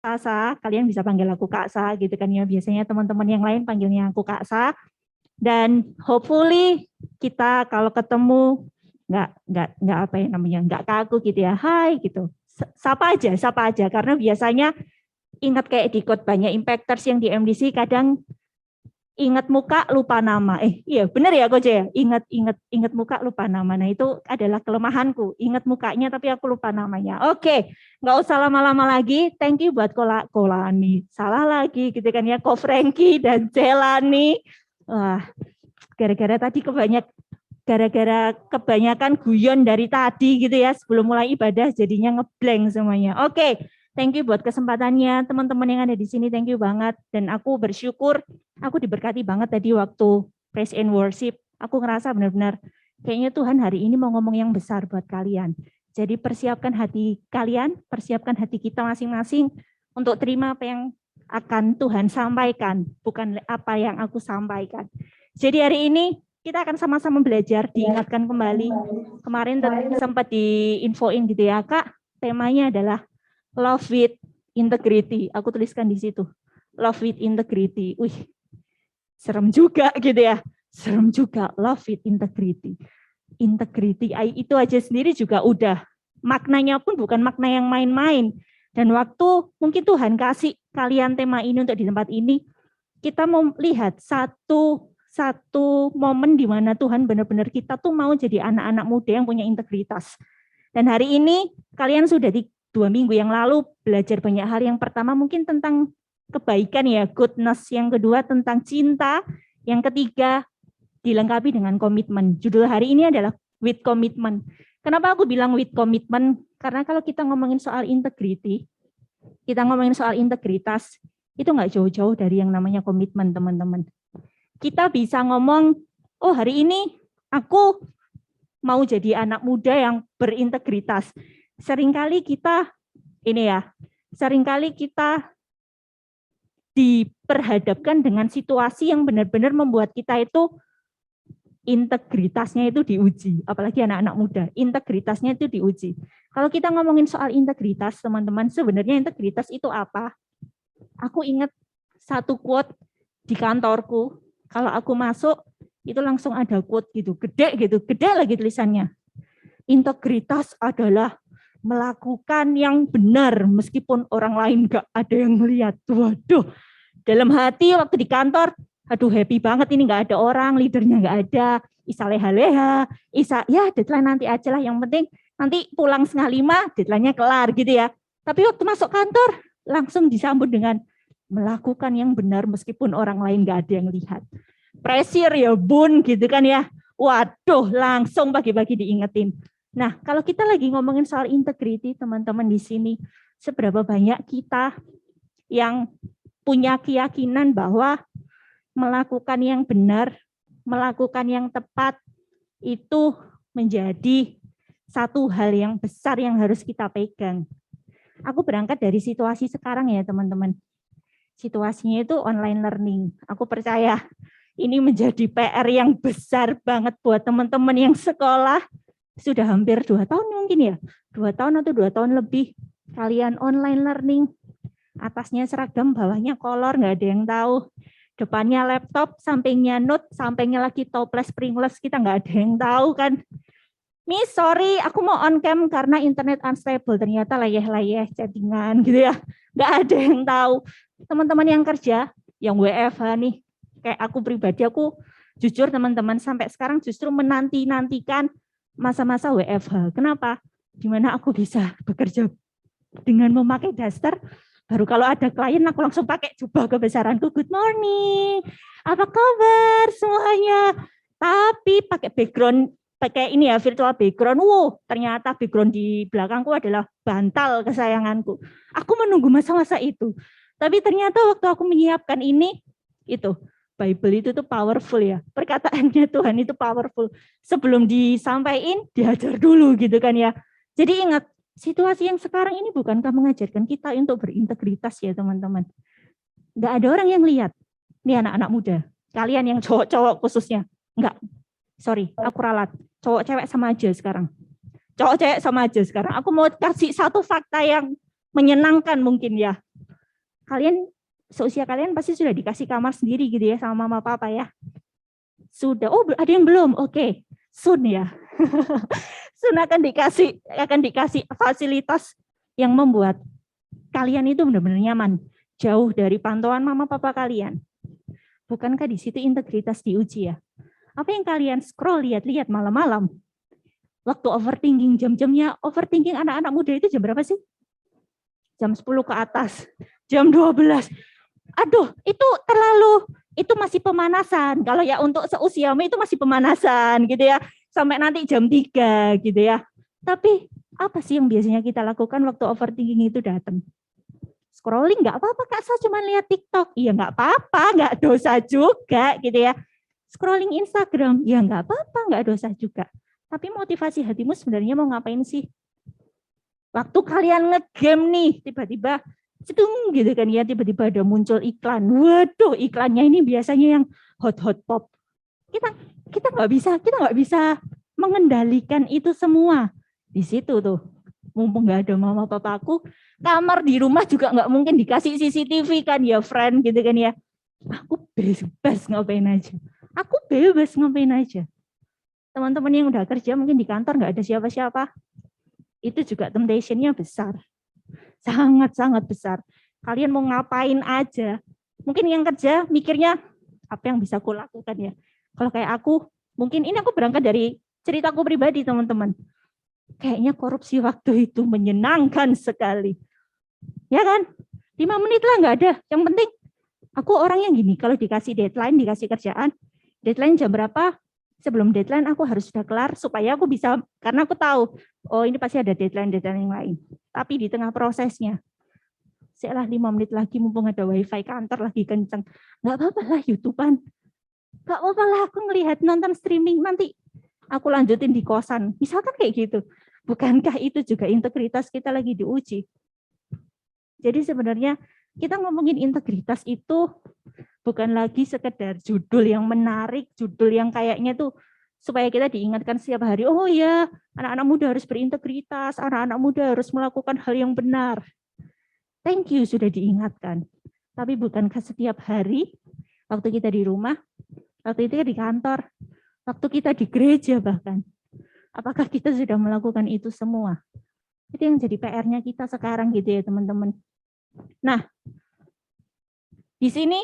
Sasa, kalian bisa panggil aku Kak Sa gitu kan ya. Biasanya teman-teman yang lain panggilnya aku Kak Sa. Dan hopefully kita kalau ketemu nggak apa ya namanya, nggak kaku gitu ya. Hai gitu. Sapa aja karena biasanya ingat kayak di khotbahnya Impactors yang di MDC kadang ingat muka lupa nama. Iya benar ya Coach ya. Ingat muka lupa nama. Nah itu adalah kelemahanku. Ingat mukanya tapi aku lupa namanya. Oke, nggak usah lama-lama lagi. Thank you buat Kolani. Salah lagi gitu kan ya. Ko Frankie dan Celani. Wah, gara-gara kebanyakan guyon dari tadi gitu ya. Sebelum mulai ibadah jadinya ngeblank semuanya. Oke. Thank you buat kesempatannya, teman-teman yang ada di sini, thank you banget. Dan aku bersyukur, aku diberkati banget tadi waktu praise and worship. Aku ngerasa benar-benar, kayaknya Tuhan hari ini mau ngomong yang besar buat kalian. Jadi persiapkan hati kalian, persiapkan hati kita masing-masing untuk terima apa yang akan Tuhan sampaikan, bukan apa yang aku sampaikan. Jadi hari ini kita akan sama-sama belajar, diingatkan kembali. Kemarin sempat diinfoin gitu ya, Kak, temanya adalah Love with integrity. Aku tuliskan di situ. Love with integrity. Wih, serem juga gitu ya. Serem juga. Love with integrity. Integrity itu aja sendiri juga udah. Maknanya pun bukan makna yang main-main. Dan waktu mungkin Tuhan kasih kalian tema ini untuk di tempat ini, kita mau lihat satu momen di mana Tuhan benar-benar kita tuh mau jadi anak-anak muda yang punya integritas. Dan hari ini kalian sudah 2 minggu yang lalu belajar banyak hal. Yang pertama mungkin tentang kebaikan ya, goodness. Yang kedua tentang cinta. Yang ketiga dilengkapi dengan komitmen. Judul hari ini adalah with commitment. Kenapa aku bilang with commitment? Karena kalau kita ngomongin soal integrity, kita ngomongin soal integritas, itu nggak jauh-jauh dari yang namanya komitmen, teman-teman. Kita bisa ngomong, oh hari ini aku mau jadi anak muda yang berintegritas. Seringkali kita diperhadapkan dengan situasi yang benar-benar membuat kita itu integritasnya itu diuji, apalagi anak-anak muda, integritasnya itu diuji. Kalau kita ngomongin soal integritas, teman-teman, sebenarnya integritas itu apa? Aku ingat satu quote di kantorku, kalau aku masuk, itu langsung ada quote gitu, gede lagi tulisannya. Integritas adalah melakukan yang benar meskipun orang lain nggak ada yang melihat. Waduh, dalam hati waktu di kantor, aduh happy banget ini nggak ada orang, leadernya nggak ada, Isa leha-leha, Isa ya deadline nanti aja lah, yang penting nanti pulang 4:30 deadline-nya kelar gitu ya. Tapi waktu masuk kantor langsung disambut dengan melakukan yang benar meskipun orang lain nggak ada yang lihat. Pressure ya bun gitu kan ya. Waduh, langsung pagi-pagi diingetin. Nah, kalau kita lagi ngomongin soal integrity, teman-teman di sini, seberapa banyak kita yang punya keyakinan bahwa melakukan yang benar, melakukan yang tepat, itu menjadi satu hal yang besar yang harus kita pegang. Aku berangkat dari situasi sekarang ya, teman-teman. Situasinya itu online learning. Aku percaya ini menjadi PR yang besar banget buat teman-teman yang sekolah. Sudah hampir 2 tahun mungkin ya, 2 tahun atau 2 tahun lebih kalian online learning, atasnya seragam, bawahnya kolor, nggak ada yang tahu, depannya laptop, sampingnya note, sampingnya lagi toples springless, kita nggak ada yang tahu kan. Miss, sorry, aku mau on cam karena internet unstable, ternyata layeh-layeh chattingan gitu ya, nggak ada yang tahu. Teman-teman yang kerja, yang WFH nih, kayak aku pribadi, aku jujur teman-teman sampai sekarang justru menanti-nantikan masa-masa WFH. Kenapa? Dimana aku bisa bekerja dengan memakai daster, baru kalau ada klien aku langsung pakai jubah kebesaranku, good morning, apa kabar semuanya. Tapi pakai background, pakai ini ya virtual background, ternyata background di belakangku adalah bantal kesayanganku. Aku menunggu masa-masa itu. Tapi ternyata waktu aku menyiapkan ini, itu Bible itu tuh powerful ya. Perkataannya Tuhan itu powerful. Sebelum disampaikan, diajar dulu gitu kan ya. Jadi ingat, situasi yang sekarang ini bukankah mengajarkan kita untuk berintegritas ya teman-teman. Nggak ada orang yang lihat. Ini anak-anak muda. Kalian yang cowok-cowok khususnya. Enggak, sorry, aku ralat. Cowok-cewek sama aja sekarang. Cowok-cewek sama aja sekarang. Aku mau kasih satu fakta yang menyenangkan mungkin ya. Kalian, seusia kalian pasti sudah dikasih kamar sendiri gitu ya sama mama papa ya. Sudah, oh ada yang belum, oke, soon ya. Soon akan dikasih fasilitas yang membuat kalian itu benar-benar nyaman, jauh dari pantauan mama papa kalian. Bukankah di situ integritas diuji ya? Apa yang kalian scroll lihat-lihat malam-malam? Waktu overthinking, jam-jamnya overthinking anak-anak muda itu jam berapa sih? Jam 10 ke atas, jam 12. Aduh, itu masih pemanasan. Kalau ya untuk seusiamu itu masih pemanasan gitu ya. Sampai nanti jam 3 gitu ya. Tapi apa sih yang biasanya kita lakukan waktu overthinking itu datang? Scrolling nggak apa-apa Kak, saya cuma lihat TikTok. Iya nggak apa-apa, nggak dosa juga gitu ya. Scrolling Instagram, ya nggak apa-apa, nggak dosa juga. Tapi motivasi hatimu sebenarnya mau ngapain sih? Waktu kalian ngegame nih, tiba-tiba cedung gitu kan ya, tiba-tiba ada muncul iklan. Waduh, iklannya ini biasanya yang hot pop. Kita nggak bisa mengendalikan itu semua. Di situ tuh, mumpung nggak ada mama papaku, kamar di rumah juga nggak mungkin dikasih CCTV kan ya, friend gitu kan ya. Aku bebas ngapain aja. Teman-teman yang udah kerja mungkin di kantor nggak ada siapa-siapa. Itu juga temptation-nya besar. Sangat-sangat besar. Kalian mau ngapain aja. Mungkin yang kerja mikirnya, apa yang bisa aku lakukan ya. Kalau kayak aku, mungkin ini aku berangkat dari ceritaku pribadi teman-teman. Kayaknya korupsi waktu itu menyenangkan sekali. Ya kan? 5 menit lah nggak ada. Yang penting, aku orang yang gini, kalau dikasih deadline, dikasih kerjaan, deadline jam berapa, sebelum deadline aku harus sudah kelar supaya aku bisa, karena aku tahu, oh ini pasti ada deadline yang lain. Tapi di tengah prosesnya, setelah 5 menit lagi mumpung ada wifi kantor lagi kenceng, nggak apa-apa lah YouTubean, nggak apa-apa lah aku ngelihat nonton streaming, nanti aku lanjutin di kosan. Misalkan kayak gitu. Bukankah itu juga integritas kita lagi diuji? Jadi sebenarnya kita ngomongin integritas itu bukan lagi sekedar judul yang menarik, judul yang kayaknya tuh supaya kita diingatkan setiap hari, oh ya, anak-anak muda harus berintegritas, anak-anak muda harus melakukan hal yang benar. Thank you sudah diingatkan. Tapi bukankah setiap hari, waktu kita di rumah, waktu itu di kantor, waktu kita di gereja bahkan, apakah kita sudah melakukan itu semua? Itu yang jadi PR-nya kita sekarang gitu ya teman-teman. Nah, di sini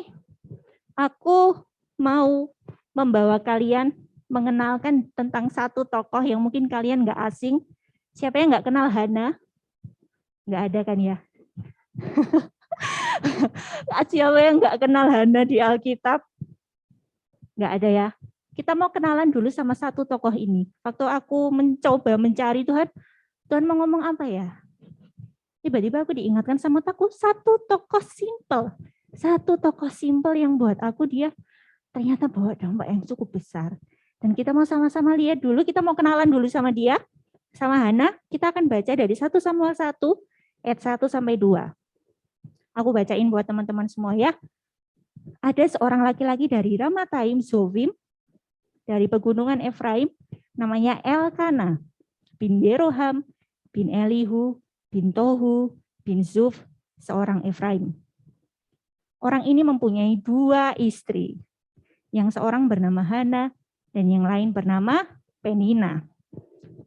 aku mau membawa kalian mengenalkan tentang satu tokoh yang mungkin kalian nggak asing. Siapa yang nggak kenal Hana? Nggak ada kan ya? Siapa yang nggak kenal Hana di Alkitab? Nggak ada ya. Kita mau kenalan dulu sama satu tokoh ini. Waktu aku mencoba mencari Tuhan mau ngomong apa ya? Tiba-tiba aku diingatkan sama aku satu tokoh simple yang buat aku dia ternyata bawa dampak yang cukup besar. Dan kita mau sama-sama lihat dulu, kita mau kenalan dulu sama dia, sama Hana. Kita akan baca dari 1 Samuel 1 ayat 1 sampai 2. Aku bacain buat teman-teman semua ya. Ada seorang laki-laki dari Ramataim Zovim, dari pegunungan Efraim, namanya Elkana bin Yeroham bin Elihu bin Tohu bin Zuf, seorang Efraim. Orang ini mempunyai 2 istri. Yang seorang bernama Hana dan yang lain bernama Penina.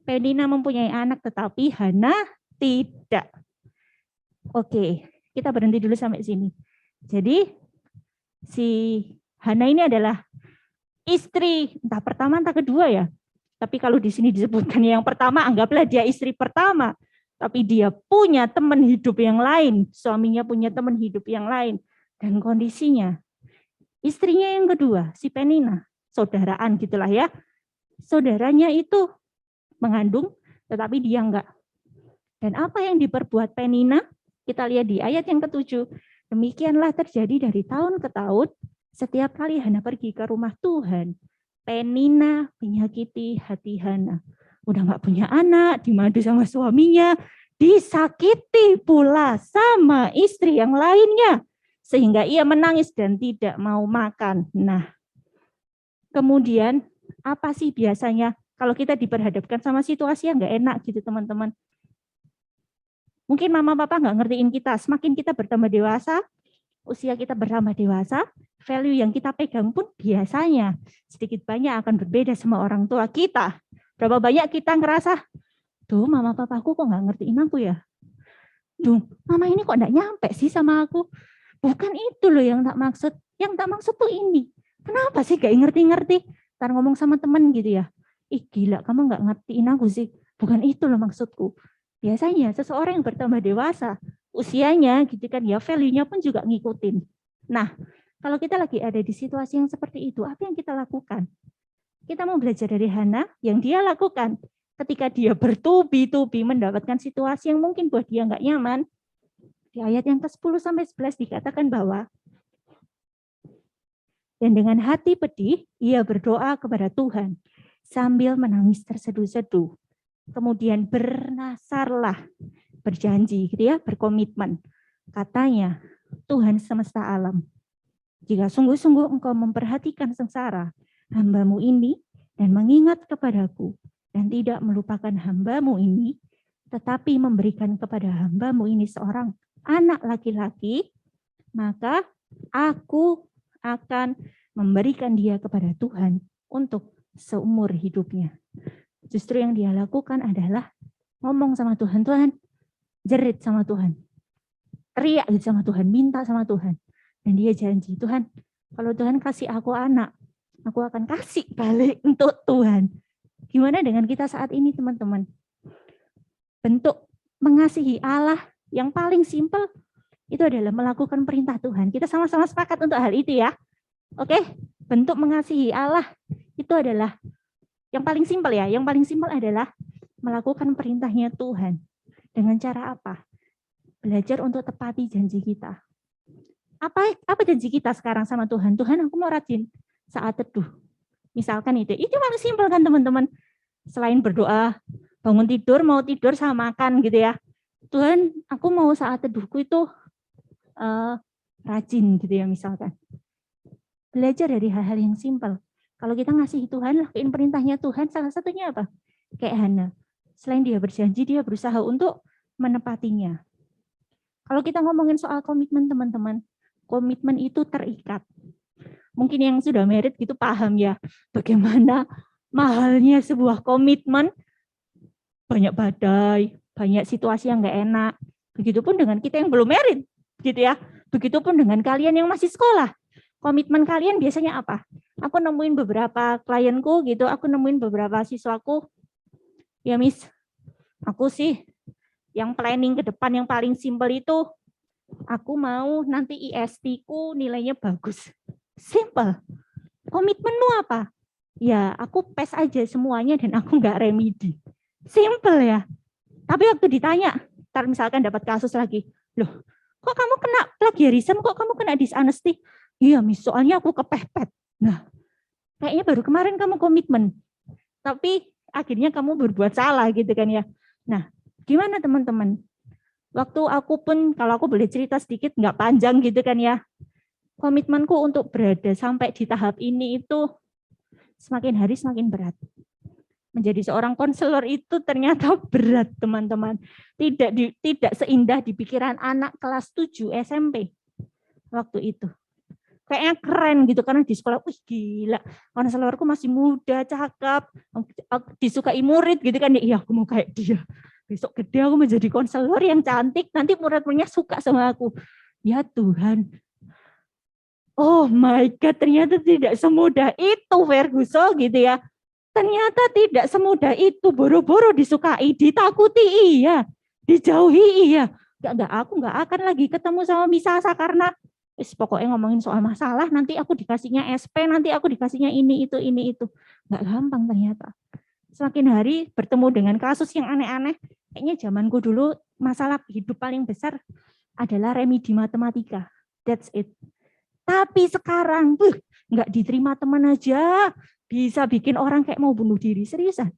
Penina mempunyai anak tetapi Hana tidak. Oke, kita berhenti dulu sampai sini. Jadi si Hana ini adalah istri entah pertama entah kedua ya. Tapi kalau di sini disebutkan yang pertama, anggaplah dia istri pertama. Tapi dia punya teman hidup yang lain, suaminya punya teman hidup yang lain. Dan kondisinya, istrinya yang kedua, si Penina, saudaraan gitulah ya. Saudaranya itu mengandung, tetapi dia enggak. Dan apa yang diperbuat Penina? Kita lihat di ayat yang ke-7. Demikianlah terjadi dari tahun ke tahun, setiap kali Hana pergi ke rumah Tuhan, Penina menyakiti hati Hana. Udah nggak punya anak, dimadu sama suaminya, disakiti pula sama istri yang lainnya, sehingga ia menangis dan tidak mau makan. Nah, kemudian apa sih biasanya kalau kita diperhadapkan sama situasi yang nggak enak gitu teman-teman? Mungkin mama papa nggak ngertiin kita, semakin kita bertambah dewasa, usia kita bertambah dewasa, value yang kita pegang pun biasanya sedikit banyak akan berbeda sama orang tua kita. Berapa banyak kita ngerasa, duh mama papaku kok nggak ngertiin aku ya? Duh, mama ini kok nggak nyampe sih sama aku? Bukan itu loh yang tak maksud. Yang tak maksud tuh ini. Kenapa sih gak ngerti-ngerti? Ntar ngomong sama temen gitu ya. Ih gila, kamu nggak ngertiin aku sih. Bukan itu loh maksudku. Biasanya seseorang yang bertambah dewasa, usianya gitu kan ya, value-nya pun juga ngikutin. Nah, kalau kita lagi ada di situasi yang seperti itu, apa yang kita lakukan? Kita mau belajar dari Hana, yang dia lakukan ketika dia bertubi-tubi mendapatkan situasi yang mungkin buat dia nggak nyaman. Di ayat yang ke-10 sampai 11 dikatakan bahwa dan dengan hati pedih ia berdoa kepada Tuhan sambil menangis terseduh-seduh. Kemudian bernasarlah, berjanji gitu ya, berkomitmen. Katanya, Tuhan semesta alam, jika sungguh-sungguh engkau memperhatikan sengsara hamba-Mu ini dan mengingat kepadaku dan tidak melupakan hamba-Mu ini, tetapi memberikan kepada hamba-Mu ini seorang anak laki-laki, maka aku akan memberikan dia kepada Tuhan untuk seumur hidupnya. Justru yang dia lakukan adalah ngomong sama Tuhan, Tuhan, jerit sama Tuhan, teriak sama Tuhan, minta sama Tuhan. Dan dia janji, Tuhan, kalau Tuhan kasih aku anak, aku akan kasih balik untuk Tuhan. Gimana dengan kita saat ini, teman-teman? Bentuk mengasihi Allah yang paling simpel itu adalah melakukan perintah Tuhan. Kita sama-sama sepakat untuk hal itu ya. Oke, bentuk mengasihi Allah itu adalah yang paling simpel ya. Yang paling simpel adalah melakukan perintahnya Tuhan. Dengan cara apa? Belajar untuk tepati janji kita. Apa janji kita sekarang sama Tuhan? Tuhan, aku mau rajin saat teduh. Misalkan itu paling simpel kan teman-teman. Selain berdoa, bangun tidur, mau tidur sama makan gitu ya. Tuhan, aku mau saat teduhku itu rajin gitu ya misalkan. Belajar dari hal-hal yang simpel. Kalau kita ngasih Tuhan, lakuin perintahnya Tuhan, salah satunya apa? Kayak Hana. Selain dia berjanji, dia berusaha untuk menepatinya. Kalau kita ngomongin soal komitmen teman-teman, komitmen itu terikat. Mungkin yang sudah married gitu paham ya, bagaimana mahalnya sebuah komitmen, banyak badai, banyak situasi yang nggak enak. Begitupun dengan kita yang belum married, gitu ya. Begitupun dengan kalian yang masih sekolah. Komitmen kalian biasanya apa? Aku nemuin beberapa klienku gitu, aku nemuin beberapa siswaku, ya Miss, aku sih yang planning ke depan yang paling simpel itu, aku mau nanti IST-ku nilainya bagus. Simple. Komitmenmu apa? Ya, aku PES aja semuanya dan aku nggak remedi. Simple ya. Tapi waktu ditanya, ntar misalkan dapat kasus lagi, loh, kok kamu kena plagiarism, kok kamu kena dishonesty? Iya, Miss, soalnya aku kepepet. Nah, kayaknya baru kemarin kamu komitmen, tapi akhirnya kamu berbuat salah gitu kan ya. Nah, gimana teman-teman? Waktu aku pun, kalau aku boleh cerita sedikit, nggak panjang gitu kan ya, komitmenku untuk berada sampai di tahap ini itu semakin hari semakin berat. Menjadi seorang konselor itu ternyata berat, teman-teman. Tidak seindah di pikiran anak kelas 7 SMP waktu itu. Kayaknya keren gitu, karena di sekolah, wih gila, konselorku masih muda, cakep, disukai murid gitu kan, iya aku mau kayak dia. Besok gede aku menjadi konselor yang cantik, nanti murid-muridnya suka sama aku. Ya Tuhan, oh my God, ternyata tidak semudah itu Ferguson gitu ya. Ternyata tidak semudah itu, boro-boro disukai, ditakuti iya, dijauhi iya. Aku nggak akan lagi ketemu sama Misasa karena pokoknya ngomongin soal masalah, nanti aku dikasihnya SP, nanti aku dikasihnya ini itu. Nggak gampang ternyata. Semakin hari bertemu dengan kasus yang aneh-aneh, kayaknya zamanku dulu masalah hidup paling besar adalah remedi matematika. That's it. Tapi sekarang, nggak diterima teman aja, bisa bikin orang kayak mau bunuh diri. Seriusan.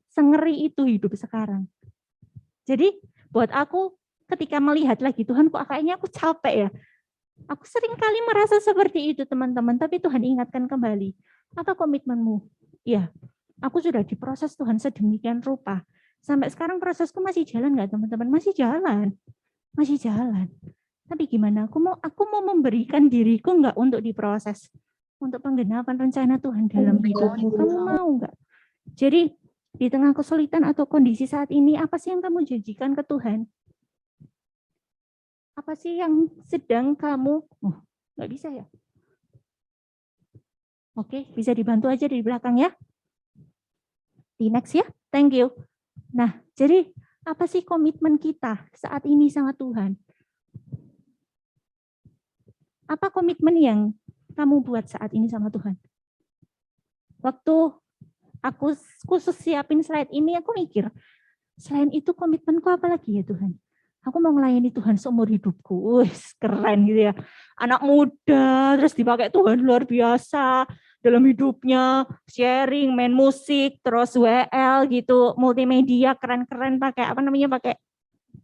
Sengeri itu hidup sekarang. Jadi buat aku, ketika melihat lagi, Tuhan kok kayaknya aku capek ya. Aku sering kali merasa seperti itu teman-teman, tapi Tuhan ingatkan kembali. Apa komitmenmu? Ya, aku sudah diproses Tuhan sedemikian rupa. Sampai sekarang prosesku masih jalan nggak teman-teman? Masih jalan. masih jalan. Tapi gimana? Aku mau memberikan diriku enggak untuk diproses, untuk penggenapan rencana Tuhan dalam hidupmu. Kamu mau enggak? Jadi di tengah kesulitan atau kondisi saat ini, apa sih yang kamu janjikan ke Tuhan? Apa sih yang sedang kamu, nggak bisa ya? Oke, bisa dibantu aja di belakang ya. Di next ya, thank you. Nah, jadi apa sih komitmen kita saat ini sama Tuhan? Apa komitmen yang kamu buat saat ini sama Tuhan? Waktu aku khusus siapin slide ini, aku mikir, selain itu komitmenku apa lagi ya Tuhan? Aku mau melayani Tuhan seumur hidupku. Keren gitu ya. Anak muda, terus dipakai Tuhan luar biasa dalam hidupnya, sharing, main musik, terus WL gitu, multimedia keren-keren, pakai apa namanya,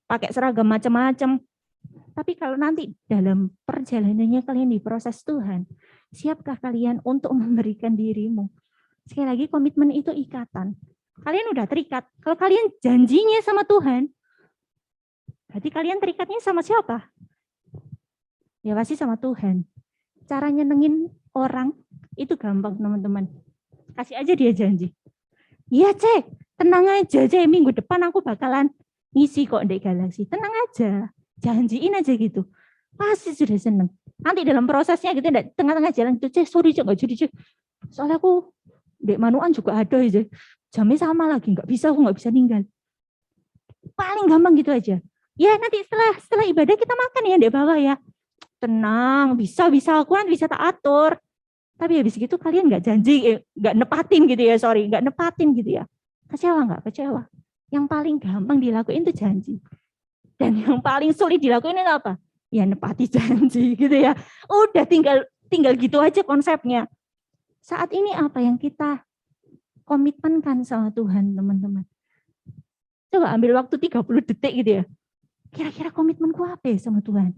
pakai seragam macam-macam. Tapi kalau nanti dalam perjalanannya kalian diproses Tuhan, siapkah kalian untuk memberikan dirimu? Sekali lagi, komitmen itu ikatan. Kalian udah terikat. Kalau kalian janjinya sama Tuhan, berarti kalian terikatnya sama siapa? Ya pasti sama Tuhan. Cara nyenengin orang itu gampang, teman-teman. Kasih aja dia janji. Iya, Cek, tenang aja, Cek, minggu depan aku bakalan ngisi kok di Galaxy. Tenang aja, janjiin aja gitu. Pasti sudah seneng. Nanti dalam prosesnya gitu, tengah-tengah jalan itu, Cek, sorry, Cek, nggak jadi, Cek. Soalnya aku di Manuan juga ada aja. Jamnya sama lagi, nggak bisa, aku nggak bisa ninggal. Paling gampang gitu aja. Ya nanti setelah ibadah kita makan ya di bawah ya. Tenang, bisa aku nanti bisa tak atur. Tapi habis gitu kalian nggak janji, nggak nepatin gitu ya, nggak nepatin gitu ya. Kecewa nggak? Kecewa. Yang paling gampang dilakuin itu janji. Dan yang paling sulit dilakuin itu apa? Ya nepati janji gitu ya. Udah tinggal gitu aja konsepnya. Saat ini apa yang kita komitmenkan sama Tuhan, teman-teman? Coba ambil waktu 30 detik gitu ya. Kira-kira komitmenku apa ya sama Tuhan?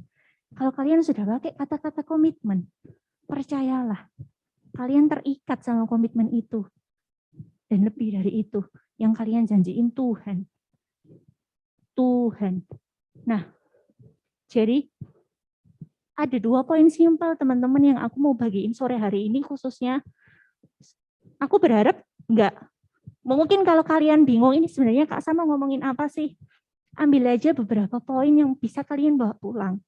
Kalau kalian sudah pakai kata-kata komitmen, percayalah, kalian terikat sama komitmen itu. Dan lebih dari itu, yang kalian janjiin Tuhan. Tuhan. Nah, jadi ada 2 poin simpel teman-teman yang aku mau bagiin sore hari ini khususnya. Aku berharap enggak. Mungkin kalau kalian bingung ini sebenarnya Kak Sama ngomongin apa sih? Ambil aja beberapa poin yang bisa kalian bawa pulang.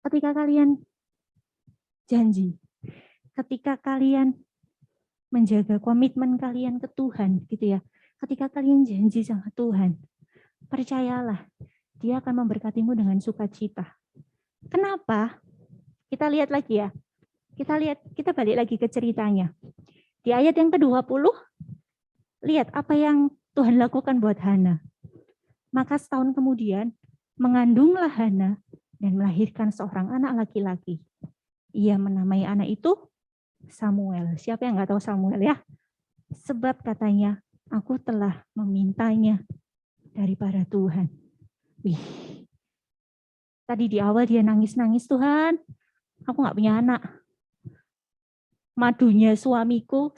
Ketika kalian janji, ketika kalian menjaga komitmen kalian ke Tuhan, gitu ya. Ketika kalian janji sama Tuhan, percayalah, Dia akan memberkatimu dengan sukacita. Kenapa? Kita lihat lagi ya. Kita balik lagi ke ceritanya. Di ayat yang ke-20, lihat apa yang Tuhan lakukan buat Hana. Maka setahun kemudian, mengandunglah Hana dan melahirkan seorang anak laki-laki. Ia menamai anak itu Samuel. Siapa yang nggak tahu Samuel ya? Sebab katanya, aku telah memintanya daripada Tuhan. Wih. Tadi di awal dia nangis-nangis, Tuhan, aku nggak punya anak. Madunya suamiku,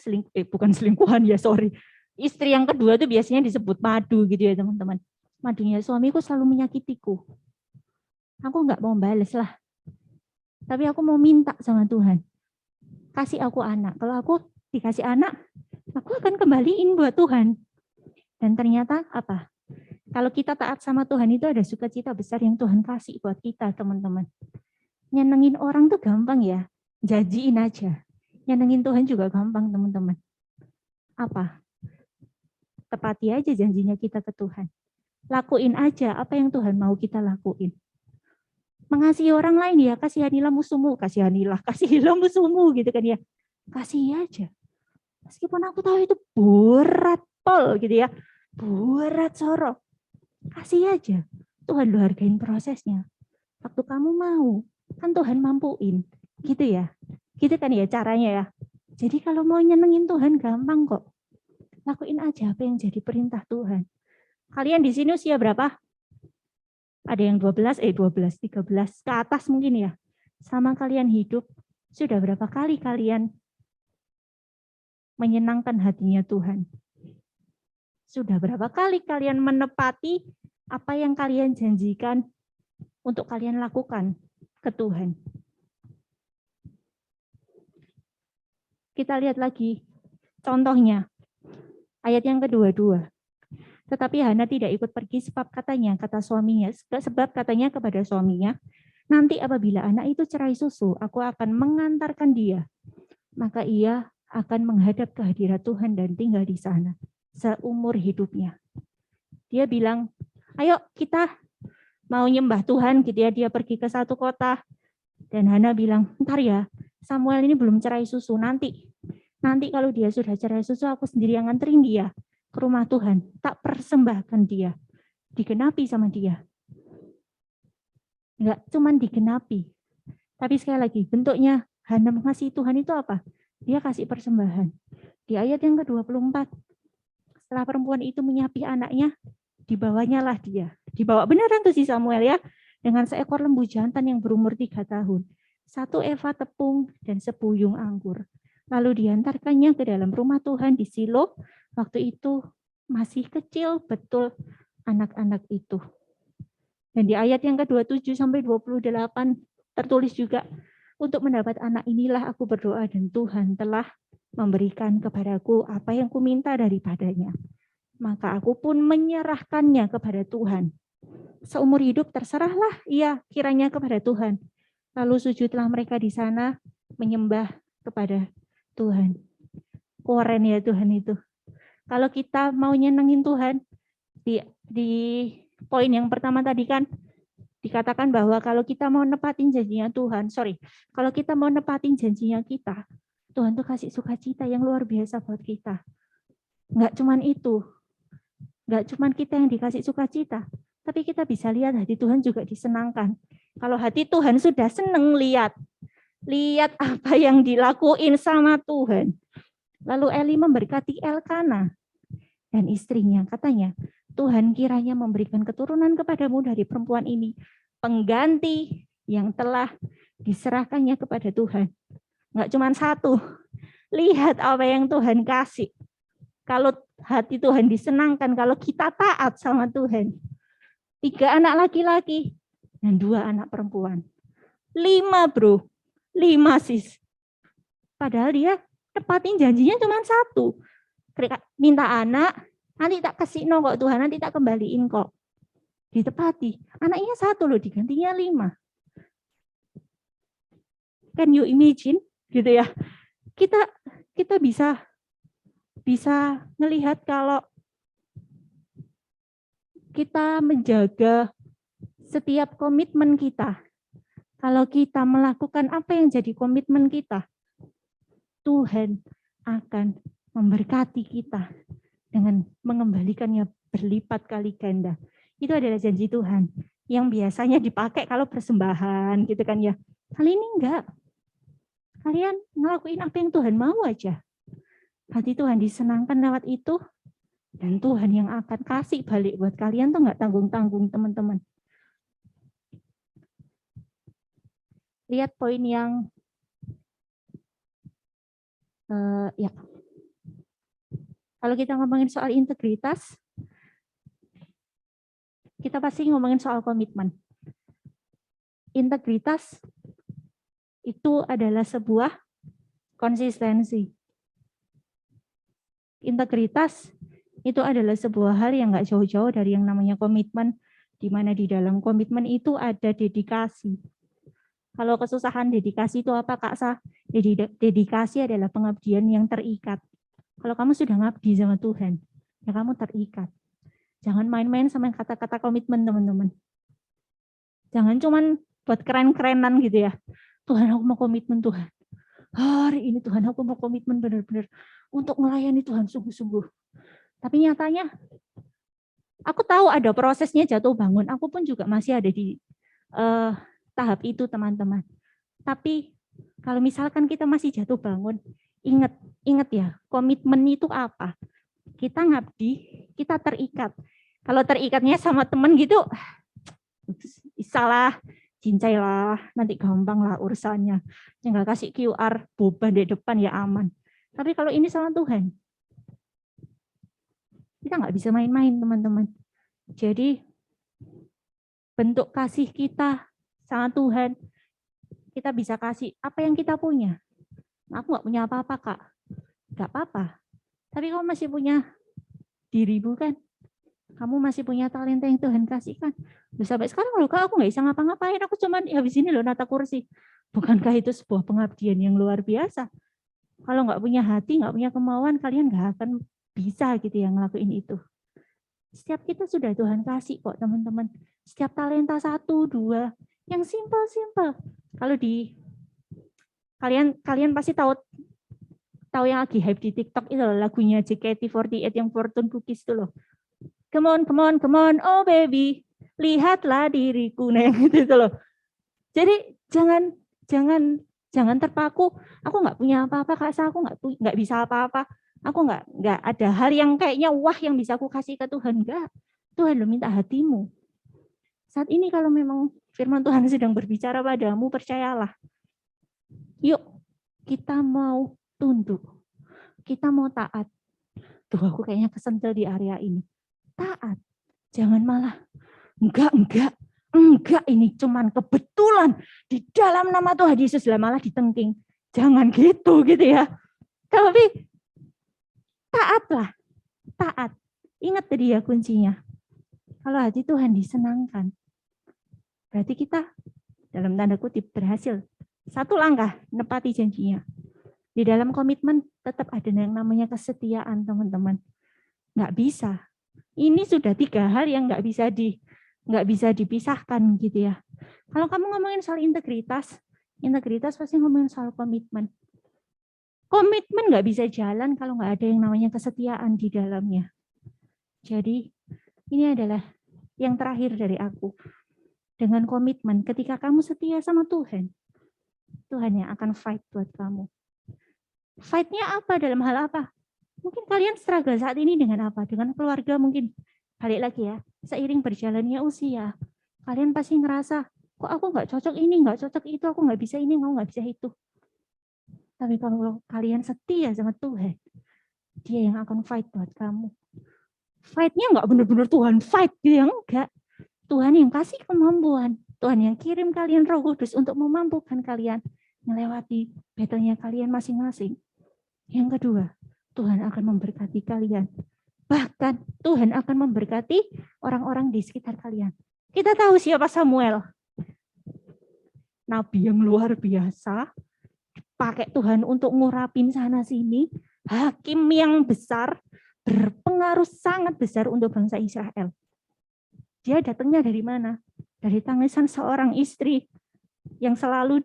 bukan selingkuhan ya, sorry. Istri yang kedua itu biasanya disebut madu gitu ya teman-teman. Madunya suamiku selalu menyakitiku. Aku nggak mau balas lah. Tapi aku mau minta sama Tuhan. Kasih aku anak. Kalau aku dikasih anak, aku akan kembaliin buat Tuhan. Dan ternyata apa? Kalau kita taat sama Tuhan itu ada sukacita besar yang Tuhan kasih buat kita, teman-teman. Nyenengin orang tuh gampang ya. Janjiin aja. Nyenengin Tuhan juga gampang, teman-teman. Apa? Tepati aja janjinya kita ke Tuhan. Lakuin aja apa yang Tuhan mau kita lakuin. Mengasihi orang lain ya, kasihanilah musuhmu, kasihilah musuhmu gitu kan ya. Kasih aja. Meskipun aku tahu itu berat pol gitu ya. Berat soro. Kasih aja. Tuhan lu hargain prosesnya. Waktu kamu mau, kan Tuhan mampuin. Gitu ya. Gitu kan ya caranya ya. Jadi kalau mau nyenengin Tuhan gampang kok. Lakuin aja apa yang jadi perintah Tuhan. Kalian di sini usia berapa? Ada yang 12, 13 ke atas mungkin ya. Sama kalian hidup, sudah berapa kali kalian menyenangkan hatinya Tuhan? Sudah berapa kali kalian menepati Apa yang kalian janjikan untuk kalian lakukan ke Tuhan. Kita lihat lagi contohnya. Ayat yang kedua-dua. Tetapi Hana tidak ikut pergi sebab katanya kepada suaminya, nanti apabila anak itu cerai susu, aku akan mengantarkan dia. Maka ia akan menghadap ke hadirat Tuhan dan tinggal di sana seumur hidupnya. Dia bilang, ayo kita mau nyembah Tuhan gitu ya. Dia pergi ke satu kota. Dan Hana bilang, ntar ya, Samuel ini belum cerai susu, nanti kalau dia sudah cerai susu, aku sendiri yang nganterin dia ke rumah Tuhan. Tak persembahkan dia. Digenapi sama dia. Enggak cuman digenapi. Tapi sekali lagi, bentuknya Hana mengasihi Tuhan itu apa? Dia kasih persembahan. Di ayat yang ke-24, setelah perempuan itu menyapi anaknya, dibawanya lah dia. Dibawa beneran tuh si Samuel ya, dengan seekor lembu jantan yang berumur 3 tahun, 1 eva tepung, dan sepuyung anggur. Lalu diantarkannya ke dalam rumah Tuhan di Silo. Waktu itu masih kecil betul anak-anak itu. Dan di ayat yang ke-27 sampai 28 tertulis juga, untuk mendapat anak inilah aku berdoa dan Tuhan telah memberikan kepadaku apa yang kuminta daripadanya. Maka aku pun menyerahkannya kepada Tuhan. Seumur hidup terserahlah ia kiranya kepada Tuhan. Lalu sujudlah mereka di sana menyembah kepada Tuhan. Keren ya Tuhan itu. Kalau kita mau nyenengin Tuhan, di poin yang pertama tadi kan dikatakan bahwa kalau kita mau nepatin janjinya Tuhan, kalau kita mau nepatin janjinya kita, Tuhan tuh kasih sukacita yang luar biasa buat kita. Enggak cuman itu, enggak cuman kita yang dikasih sukacita, tapi kita bisa lihat hati Tuhan juga disenangkan. Kalau hati Tuhan sudah seneng lihat apa yang dilakuin sama Tuhan. Lalu Eli memberkati Elkana dan istrinya, katanya, Tuhan kiranya memberikan keturunan kepadamu dari perempuan ini, pengganti yang telah diserahkannya kepada Tuhan. Enggak cuma satu, lihat apa yang Tuhan kasih. Kalau hati Tuhan disenangkan, kalau kita taat sama Tuhan. 3 anak laki-laki dan 2 anak perempuan. 5 bro, 5 sis. Padahal dia tepatin janjinya cuma 1. Minta anak, nanti tak kasih kok Tuhan, nanti tak kembaliin kok. Ditepati. Anaknya 1 loh, digantinya 5. Can you imagine? Gitu ya. Kita bisa melihat kalau kita menjaga setiap komitmen kita. Kalau kita melakukan apa yang jadi komitmen kita, Tuhan akan memberkati kita dengan mengembalikannya berlipat kali ganda. Itu adalah janji Tuhan yang biasanya dipakai kalau persembahan gitu kan ya. Kali ini enggak. Kalian ngelakuin apa yang Tuhan mau aja. Hati Tuhan disenangkan lewat itu, dan Tuhan yang akan kasih balik buat kalian tuh enggak tanggung-tanggung teman-teman. Lihat poin yang ya. Kalau kita ngomongin soal integritas, kita pasti ngomongin soal komitmen. Integritas itu adalah sebuah konsistensi. Integritas itu adalah sebuah hal yang nggak jauh-jauh dari yang namanya komitmen, di mana di dalam komitmen itu ada dedikasi. Kalau kesusahan dedikasi itu apa Kak Sah? Dedikasi adalah pengabdian yang terikat. Kalau kamu sudah ngabdi sama Tuhan, ya kamu terikat. Jangan main-main sama kata-kata komitmen teman-teman. Jangan cuman buat keren-kerenan gitu ya. Tuhan aku mau komitmen Tuhan. Hari ini Tuhan aku mau komitmen benar-benar untuk melayani Tuhan sungguh-sungguh. Tapi nyatanya aku tahu ada prosesnya jatuh bangun. Aku pun juga masih ada di tahap itu teman-teman. Tapi kalau misalkan kita masih jatuh bangun, ingat ya, komitmen itu apa? Kita ngabdi, kita terikat. Kalau terikatnya sama teman gitu, salah, cincai lah, nanti gampang lah urusannya. Tinggal kasih QR, boba di depan ya aman. Tapi kalau ini sama Tuhan, kita nggak bisa main-main teman-teman. Jadi bentuk kasih kita sama Tuhan, kita bisa kasih apa yang kita punya. Aku nggak punya apa-apa, Kak. Nggak apa-apa. Tapi kamu masih punya dirimu kan? Kamu masih punya talenta yang Tuhan kasihkan. Loh, sampai sekarang loh, Kak, aku nggak bisa ngapa-ngapain. Aku cuma habis ini loh nata kursi. Bukankah itu sebuah pengabdian yang luar biasa? Kalau nggak punya hati, nggak punya kemauan, kalian nggak akan bisa gitu yang ngelakuin itu. Setiap kita sudah Tuhan kasih kok, teman-teman. Setiap talenta 1, 2, yang simpel-simpel. Kalau di kalian pasti tahu yang lagi hype di TikTok itu loh, lagunya JKT48 yang Fortune Cookies itu loh. Come on, come on, come on, oh baby, lihatlah diriku. Nah, yang itu loh. Jadi jangan terpaku. Aku nggak punya apa-apa, Kak, aku nggak bisa apa-apa. Aku nggak ada hal yang kayaknya wah yang bisa aku kasih ke Tuhan. Enggak. Tuhan lo minta hatimu. Saat ini kalau memang firman Tuhan sedang berbicara padamu, percayalah. Yuk, kita mau tunduk. Kita mau taat. Tuh, aku kayaknya kesentil di area ini. Taat. Jangan malah, enggak, ini cuman kebetulan di dalam nama Tuhan Yesus lah, malah ditengking. Jangan gitu ya. Tapi taatlah, taat. Ingat tadi ya kuncinya. Kalau hati Tuhan disenangkan, berarti kita dalam tanda kutip berhasil. Satu langkah nepati janjinya. Di dalam komitmen tetap ada yang namanya kesetiaan, teman-teman. Nggak bisa. Ini sudah 3 hal yang nggak bisa dipisahkan gitu ya. Kalau kamu ngomongin soal integritas pasti ngomongin soal komitmen. Komitmen nggak bisa jalan kalau nggak ada yang namanya kesetiaan di dalamnya. Jadi ini adalah yang terakhir dari aku. Dengan komitmen, ketika kamu setia sama Tuhan, Tuhan yang akan fight buat kamu. Fight-nya apa? Dalam hal apa? Mungkin kalian struggle saat ini dengan apa? Dengan keluarga mungkin. Balik lagi ya, seiring berjalannya usia, kalian pasti ngerasa, kok aku nggak cocok ini, nggak cocok itu, aku nggak bisa ini, nggak bisa itu. Tapi kalau kalian setia sama Tuhan, Dia yang akan fight buat kamu. Fight-nya nggak benar-benar Tuhan fight, dia enggak. Tuhan yang kasih kemampuan, Tuhan yang kirim kalian Roh Kudus untuk memampukan kalian melewati battle-nya kalian masing-masing. Yang kedua, Tuhan akan memberkati kalian. Bahkan Tuhan akan memberkati orang-orang di sekitar kalian. Kita tahu siapa Samuel. Nabi yang luar biasa, pakai Tuhan untuk ngurapin sana-sini, hakim yang besar, berpengaruh sangat besar untuk bangsa Israel. Dia datangnya dari mana? Dari tangisan seorang istri yang selalu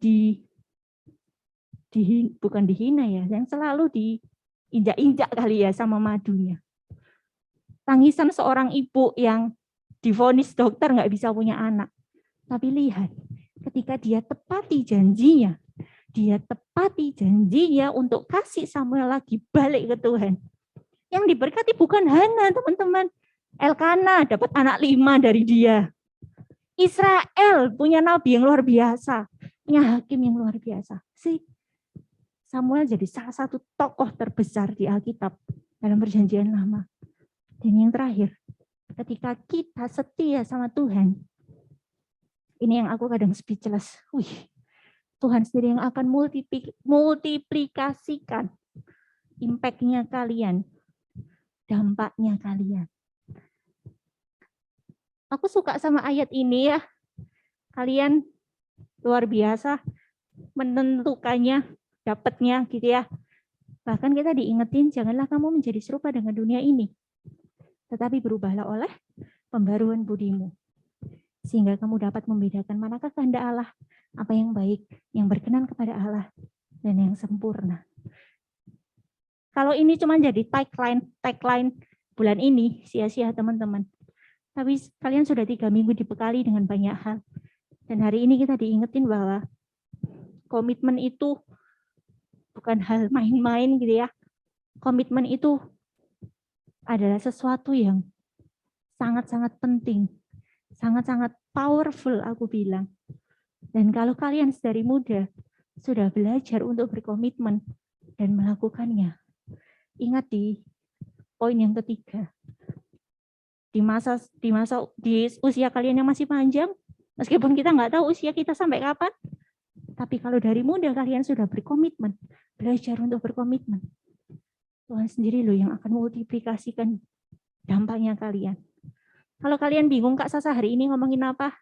bukan dihina ya, yang selalu diinjak-injak kali ya sama madunya. Tangisan seorang ibu yang divonis dokter nggak bisa punya anak. Tapi lihat, ketika dia tepati janjinya untuk kasih Samuel lagi balik ke Tuhan. Yang diberkati bukan Hana, teman-teman. Elkana dapat anak 5 dari dia. Israel punya nabi yang luar biasa, punya hakim yang luar biasa. Samuel jadi salah satu tokoh terbesar di Alkitab dalam Perjanjian Lama. Dan yang terakhir, ketika kita setia sama Tuhan, ini yang aku kadang speechless. Tuhan sendiri yang akan multiplikasikan impact-nya kalian, dampaknya kalian. Aku suka sama ayat ini ya. Kalian luar biasa menentukannya, dapatnya gitu ya. Bahkan kita diingetin, janganlah kamu menjadi serupa dengan dunia ini. Tetapi berubahlah oleh pembaruan budimu. Sehingga kamu dapat membedakan manakah kehendak Allah, apa yang baik, yang berkenan kepada Allah, dan yang sempurna. Kalau ini cuma jadi tagline bulan ini, sia-sia teman-teman. Tapi kalian sudah 3 minggu dibekali dengan banyak hal. Dan hari ini kita diingetin bahwa komitmen itu bukan hal main-main gitu ya. Komitmen itu adalah sesuatu yang sangat-sangat penting. Sangat-sangat powerful aku bilang. Dan kalau kalian dari muda sudah belajar untuk berkomitmen dan melakukannya, ingat di poin yang ketiga. Di usia kalian yang masih panjang, Meskipun kita nggak tahu usia kita sampai kapan, tapi kalau dari muda kalian sudah berkomitmen, belajar untuk berkomitmen, Tuhan sendiri loh yang akan multiplikasikan dampaknya kalian. Kalau kalian bingung, Kak Sasa hari ini ngomongin apa?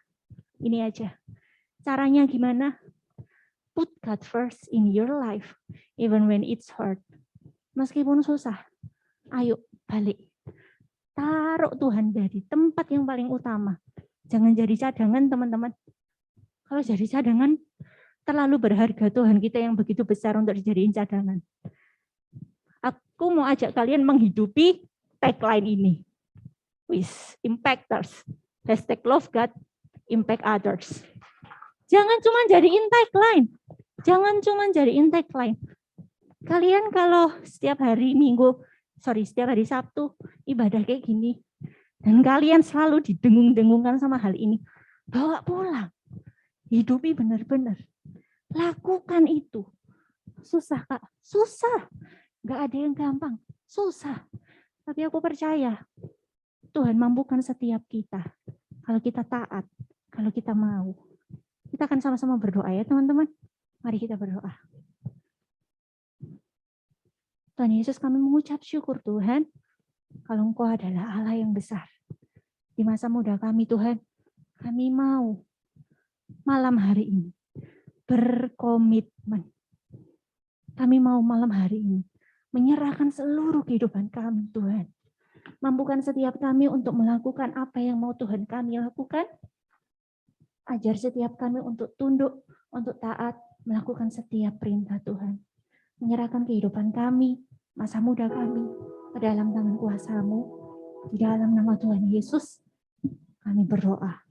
Ini aja. Caranya gimana? Put God first in your life, even when it's hard. Meskipun susah, ayo balik. Taruh Tuhan dari tempat yang paling utama. Jangan jadi cadangan, teman-teman. Kalau jadi cadangan, terlalu berharga Tuhan kita yang begitu besar untuk dijadiin cadangan. Aku mau ajak kalian menghidupi tagline ini. Impactors. #love God, impact others. Jangan cuma jadiin tagline. Jangan cuma jadiin tagline. Kalian kalau setiap hari Sabtu ibadah kayak gini, dan kalian selalu didengung-dengungkan sama hal ini, bawa pulang. Hidupi benar-benar. Lakukan itu. Susah, Kak. Susah. Nggak ada yang gampang. Susah. Tapi aku percaya Tuhan mampukan setiap kita. Kalau kita taat, kalau kita mau. Kita akan sama-sama berdoa ya teman-teman. Mari kita berdoa. Tuhan Yesus, kami mengucap syukur Tuhan. Kalau Engkau adalah Allah yang besar. Di masa muda kami Tuhan, kami mau malam hari ini berkomitmen. Kami mau malam hari ini menyerahkan seluruh kehidupan kami Tuhan. Mampukan setiap kami untuk melakukan apa yang mau Tuhan kami lakukan. Ajar setiap kami untuk tunduk, untuk taat, melakukan setiap perintah Tuhan. Menyerahkan kehidupan kami, masa muda kami, ke dalam tangan kuasa-Mu. Di dalam nama Tuhan Yesus, kami berdoa.